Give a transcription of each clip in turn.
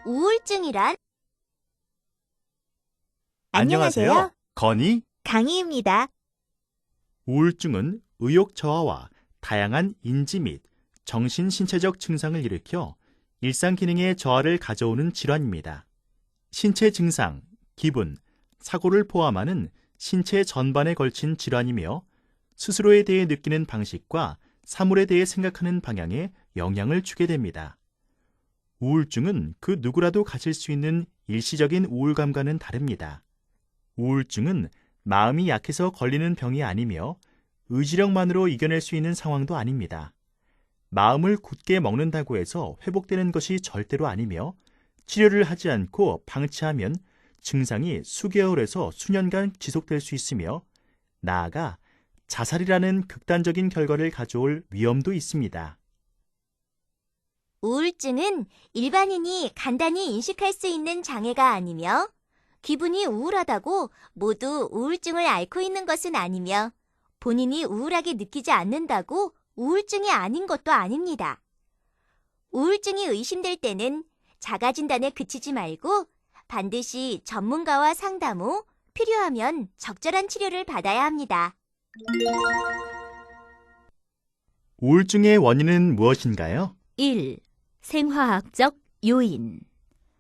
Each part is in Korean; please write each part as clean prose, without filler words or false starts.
우울증이란? 안녕하세요. 건희. 강희입니다. 우울증은 의욕 저하와 다양한 인지 및 정신 신체적 증상을 일으켜 일상 기능의 저하를 가져오는 질환입니다. 신체 증상, 기분, 사고를 포함하는 신체 전반에 걸친 질환이며 스스로에 대해 느끼는 방식과 사물에 대해 생각하는 방향에 영향을 주게 됩니다. 우울증은 그 누구라도 가질 수 있는 일시적인 우울감과는 다릅니다. 우울증은 마음이 약해서 걸리는 병이 아니며 의지력만으로 이겨낼 수 있는 상황도 아닙니다. 마음을 굳게 먹는다고 해서 회복되는 것이 절대로 아니며 치료를 하지 않고 방치하면 증상이 수개월에서 수년간 지속될 수 있으며 나아가 자살이라는 극단적인 결과를 가져올 위험도 있습니다. 우울증은 일반인이 간단히 인식할 수 있는 장애가 아니며 기분이 우울하다고 모두 우울증을 앓고 있는 것은 아니며 본인이 우울하게 느끼지 않는다고 우울증이 아닌 것도 아닙니다. 우울증이 의심될 때는 자가진단에 그치지 말고 반드시 전문가와 상담 후 필요하면 적절한 치료를 받아야 합니다. 우울증의 원인은 무엇인가요? 1. 생화학적 요인.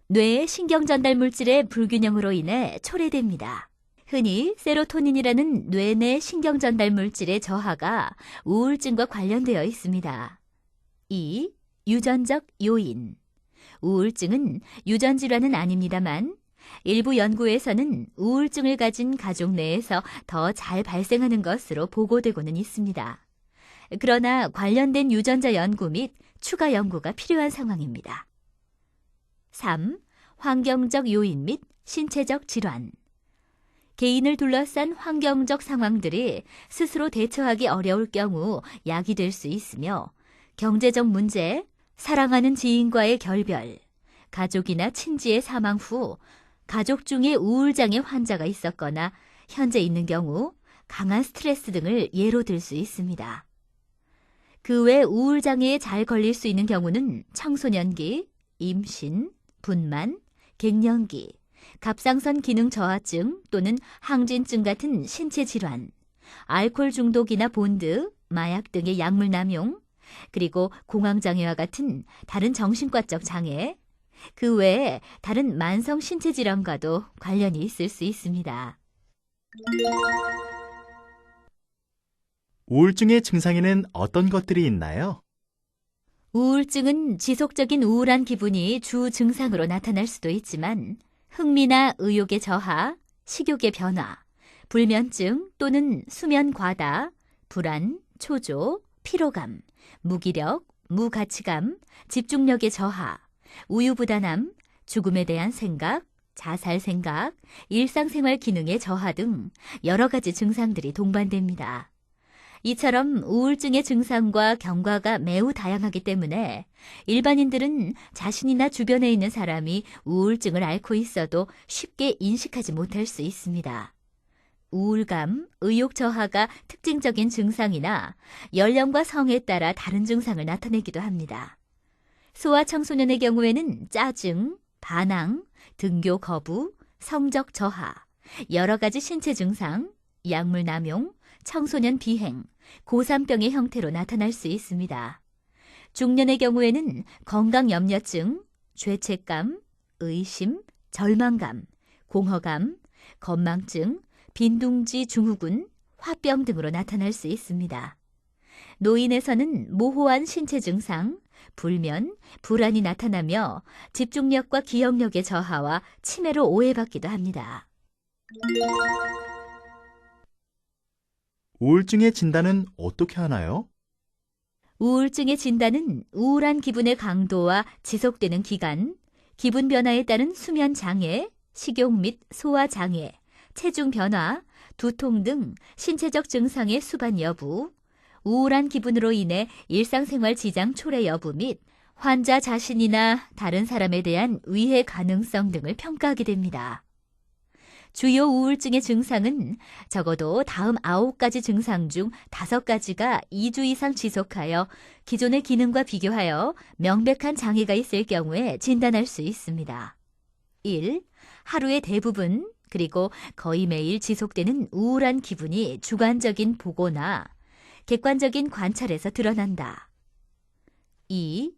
뇌의 신경전달 물질의 불균형으로 인해 초래됩니다. 흔히 세로토닌이라는 뇌 내 신경전달 물질의 저하가 우울증과 관련되어 있습니다. 2. 유전적 요인. 우울증은 유전질환은 아닙니다만 일부 연구에서는 우울증을 가진 가족 내에서 더 잘 발생하는 것으로 보고되고는 있습니다. 그러나 관련된 유전자 연구 및 추가 연구가 필요한 상황입니다. 3. 환경적 요인 및 신체적 질환. 개인을 둘러싼 환경적 상황들이 스스로 대처하기 어려울 경우 약이 될 수 있으며 경제적 문제, 사랑하는 지인과의 결별, 가족이나 친지의 사망 후 가족 중에 우울장애 환자가 있었거나 현재 있는 경우 강한 스트레스 등을 예로 들 수 있습니다. 그 외 우울장애에 잘 걸릴 수 있는 경우는 청소년기, 임신, 분만, 갱년기, 갑상선 기능 저하증 또는 항진증 같은 신체 질환, 알코올 중독이나 본드, 마약 등의 약물 남용, 그리고 공황장애와 같은 다른 정신과적 장애, 그 외에 다른 만성 신체 질환과도 관련이 있을 수 있습니다. 우울증의 증상에는 어떤 것들이 있나요? 우울증은 지속적인 우울한 기분이 주 증상으로 나타날 수도 있지만 흥미나 의욕의 저하, 식욕의 변화, 불면증 또는 수면 과다, 불안, 초조, 피로감, 무기력, 무가치감, 집중력의 저하, 우유부단함, 죽음에 대한 생각, 자살 생각, 일상생활 기능의 저하 등 여러 가지 증상들이 동반됩니다. 이처럼 우울증의 증상과 경과가 매우 다양하기 때문에 일반인들은 자신이나 주변에 있는 사람이 우울증을 앓고 있어도 쉽게 인식하지 못할 수 있습니다. 우울감, 의욕 저하가 특징적인 증상이나 연령과 성에 따라 다른 증상을 나타내기도 합니다. 소아청소년의 경우에는 짜증, 반항, 등교 거부, 성적 저하, 여러 가지 신체 증상, 약물 남용, 청소년 비행, 고산병의 형태로 나타날 수 있습니다. 중년의 경우에는 건강염려증, 죄책감, 의심, 절망감, 공허감, 건망증, 빈둥지 증후군, 화병 등으로 나타날 수 있습니다. 노인에서는 모호한 신체 증상, 불면, 불안이 나타나며 집중력과 기억력의 저하와 치매로 오해받기도 합니다. 우울증의 진단은 어떻게 하나요? 우울증의 진단은 우울한 기분의 강도와 지속되는 기간, 기분 변화에 따른 수면 장애, 식욕 및 소화 장애, 체중 변화, 두통 등 신체적 증상의 수반 여부, 우울한 기분으로 인해 일상생활 지장 초래 여부 및 환자 자신이나 다른 사람에 대한 위해 가능성 등을 평가하게 됩니다. 주요 우울증의 증상은 적어도 다음 9가지 증상 중 5가지가 2주 이상 지속하여 기존의 기능과 비교하여 명백한 장애가 있을 경우에 진단할 수 있습니다. 1. 하루의 대부분 그리고 거의 매일 지속되는 우울한 기분이 주관적인 보고나 객관적인 관찰에서 드러난다. 2.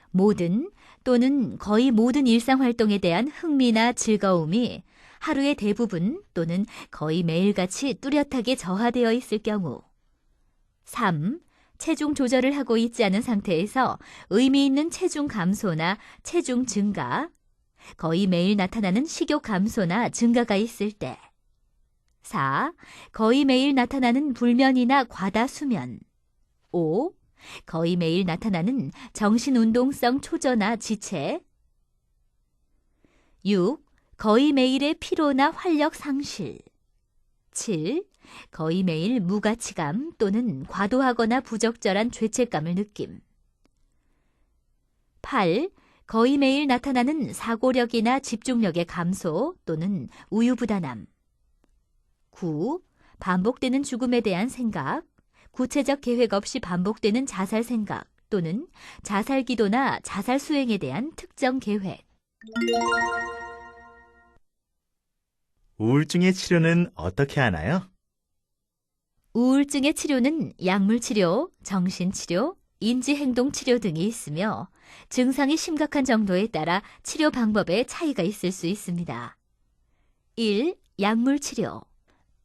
모든 또는 거의 모든 일상활동에 대한 흥미나 즐거움이 하루의 대부분 또는 거의 매일같이 뚜렷하게 저하되어 있을 경우. 3. 체중 조절을 하고 있지 않은 상태에서 의미 있는 체중 감소나 체중 증가, 거의 매일 나타나는 식욕 감소나 증가가 있을 때. 4. 거의 매일 나타나는 불면이나 과다 수면. 5. 거의 매일 나타나는 정신운동성 초조나 지체. 6. 거의 매일의 피로나 활력 상실. 7. 거의 매일 무가치감 또는 과도하거나 부적절한 죄책감을 느낌. 8. 거의 매일 나타나는 사고력이나 집중력의 감소 또는 우유부단함. 9. 반복되는 죽음에 대한 생각, 구체적 계획 없이 반복되는 자살 생각 또는 자살 기도나 자살 수행에 대한 특정 계획. 우울증의 치료는 어떻게 하나요? 우울증의 치료는 약물치료, 정신치료, 인지행동치료 등이 있으며 증상이 심각한 정도에 따라 치료 방법에 차이가 있을 수 있습니다. 1. 약물치료.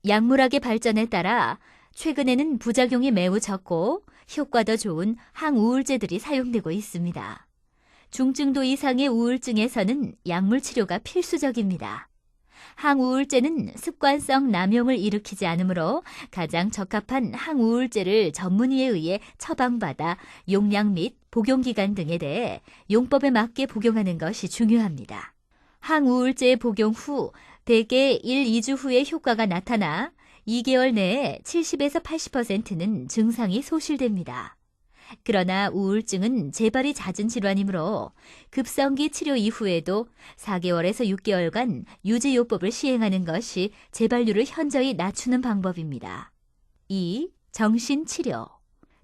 약물학의 발전에 따라 최근에는 부작용이 매우 적고 효과도 좋은 항우울제들이 사용되고 있습니다. 중증도 이상의 우울증에서는 약물치료가 필수적입니다. 항우울제는 습관성 남용을 일으키지 않으므로 가장 적합한 항우울제를 전문의에 의해 처방받아 용량 및 복용기간 등에 대해 용법에 맞게 복용하는 것이 중요합니다. 항우울제 복용 후 대개 1, 2주 후에 효과가 나타나 2개월 내에 70에서 80%는 증상이 소실됩니다. 그러나 우울증은 재발이 잦은 질환이므로 급성기 치료 이후에도 4개월에서 6개월간 유지요법을 시행하는 것이 재발률을 현저히 낮추는 방법입니다. 2. 정신치료.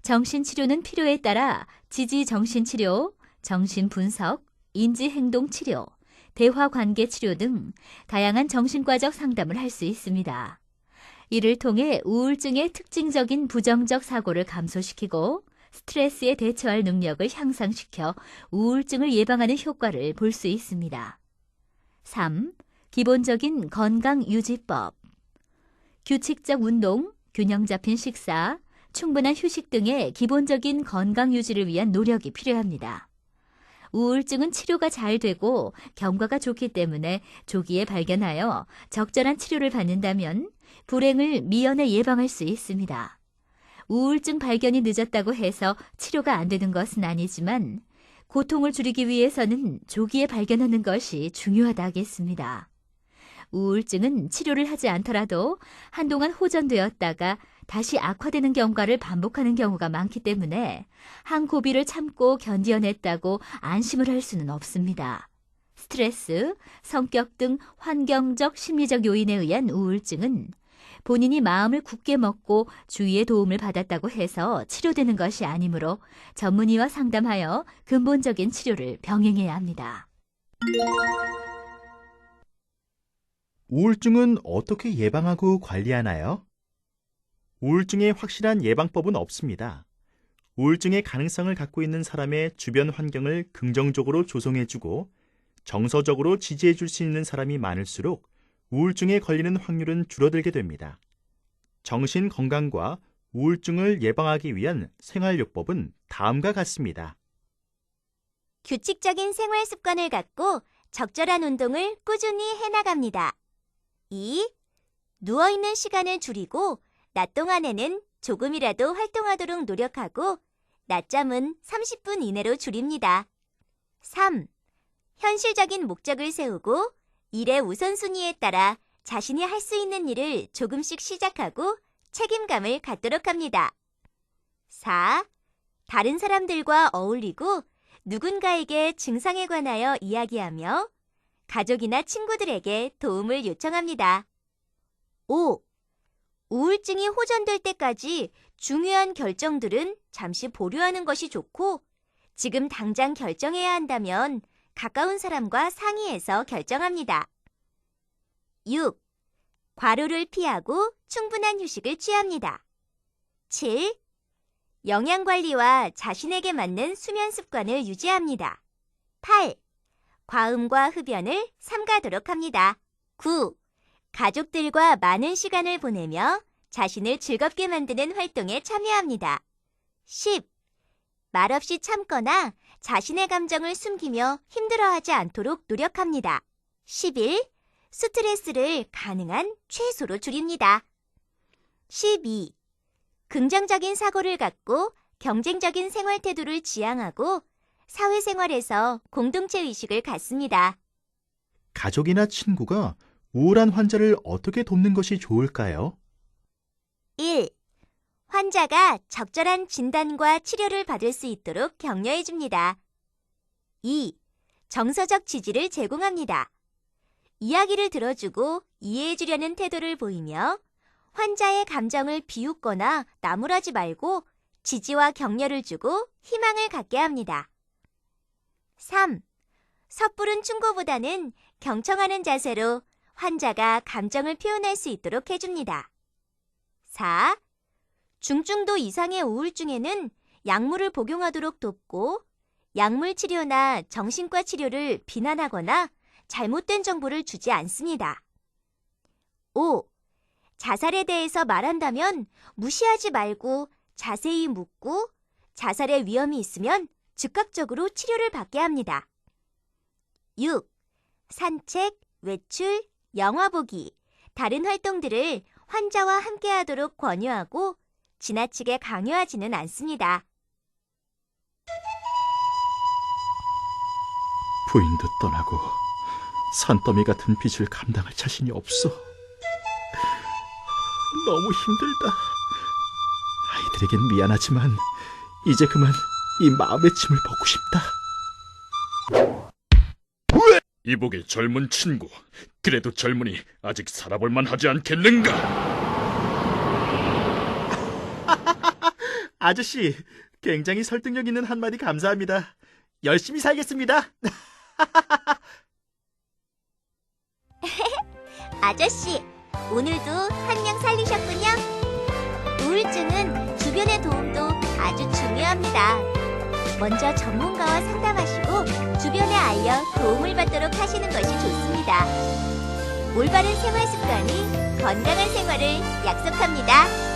정신치료는 필요에 따라 지지정신치료, 정신분석, 인지행동치료, 대화관계치료 등 다양한 정신과적 상담을 할 수 있습니다. 이를 통해 우울증의 특징적인 부정적 사고를 감소시키고 스트레스에 대처할 능력을 향상시켜 우울증을 예방하는 효과를 볼 수 있습니다. 3. 기본적인 건강유지법. 규칙적 운동, 균형 잡힌 식사, 충분한 휴식 등의 기본적인 건강유지를 위한 노력이 필요합니다. 우울증은 치료가 잘 되고 경과가 좋기 때문에 조기에 발견하여 적절한 치료를 받는다면 불행을 미연에 예방할 수 있습니다. 우울증 발견이 늦었다고 해서 치료가 안 되는 것은 아니지만 고통을 줄이기 위해서는 조기에 발견하는 것이 중요하다 하겠습니다. 우울증은 치료를 하지 않더라도 한동안 호전되었다가 다시 악화되는 경과를 반복하는 경우가 많기 때문에 항고비를 참고 견뎌냈다고 안심을 할 수는 없습니다. 스트레스, 성격 등 환경적, 심리적 요인에 의한 우울증은 본인이 마음을 굳게 먹고 주위의 도움을 받았다고 해서 치료되는 것이 아니므로 전문의와 상담하여 근본적인 치료를 병행해야 합니다. 우울증은 어떻게 예방하고 관리하나요? 우울증의 확실한 예방법은 없습니다. 우울증의 가능성을 갖고 있는 사람의 주변 환경을 긍정적으로 조성해주고 정서적으로 지지해줄 수 있는 사람이 많을수록 우울증에 걸리는 확률은 줄어들게 됩니다. 정신 건강과 우울증을 예방하기 위한 생활요법은 다음과 같습니다. 규칙적인 생활 습관을 갖고 적절한 운동을 꾸준히 해나갑니다. 2. 누워있는 시간을 줄이고 낮 동안에는 조금이라도 활동하도록 노력하고 낮잠은 30분 이내로 줄입니다. 3. 현실적인 목적을 세우고 일의 우선순위에 따라 자신이 할 수 있는 일을 조금씩 시작하고 책임감을 갖도록 합니다. 4. 다른 사람들과 어울리고 누군가에게 증상에 관하여 이야기하며 가족이나 친구들에게 도움을 요청합니다. 5. 우울증이 호전될 때까지 중요한 결정들은 잠시 보류하는 것이 좋고, 지금 당장 결정해야 한다면 가까운 사람과 상의해서 결정합니다. 6. 과로를 피하고 충분한 휴식을 취합니다. 7. 영양관리와 자신에게 맞는 수면 습관을 유지합니다. 8. 과음과 흡연을 삼가도록 합니다. 9. 가족들과 많은 시간을 보내며 자신을 즐겁게 만드는 활동에 참여합니다. 10. 말없이 참거나 자신의 감정을 숨기며 힘들어하지 않도록 노력합니다. 11. 스트레스를 가능한 최소로 줄입니다. 12. 긍정적인 사고를 갖고 경쟁적인 생활 태도를 지향하고 사회생활에서 공동체 의식을 갖습니다. 가족이나 친구가 우울한 환자를 어떻게 돕는 것이 좋을까요? 1. 환자가 적절한 진단과 치료를 받을 수 있도록 격려해 줍니다. 2. 정서적 지지를 제공합니다. 이야기를 들어주고 이해해 주려는 태도를 보이며 환자의 감정을 비웃거나 나무라지 말고 지지와 격려를 주고 희망을 갖게 합니다. 3. 섣부른 충고보다는 경청하는 자세로 환자가 감정을 표현할 수 있도록 해줍니다. 4. 중증도 이상의 우울증에는 약물을 복용하도록 돕고 약물 치료나 정신과 치료를 비난하거나 잘못된 정보를 주지 않습니다. 5. 자살에 대해서 말한다면 무시하지 말고 자세히 묻고 자살의 위험이 있으면 즉각적으로 치료를 받게 합니다. 6. 산책, 외출, 영화 보기, 다른 활동들을 환자와 함께 하도록 권유하고 지나치게 강요하지는 않습니다. 부인도 떠나고 산더미 같은 빚을 감당할 자신이 없어. 너무 힘들다. 아이들에겐 미안하지만 이제 그만 이 마음의 짐을 벗고 싶다. 이복의 젊은 친구, 그래도 젊으니 아직 살아볼 만하지 않겠는가? 아저씨, 굉장히 설득력 있는 한마디 감사합니다. 열심히 살겠습니다. 아저씨, 오늘도 한 명 살리셨군요. 우울증은 주변의 도움도 아주 중요합니다. 먼저 전문가와 상담하시고 주변에 알려 도움을 받도록 하시는 것이 좋습니다. 올바른 생활 습관이 건강한 생활을 약속합니다.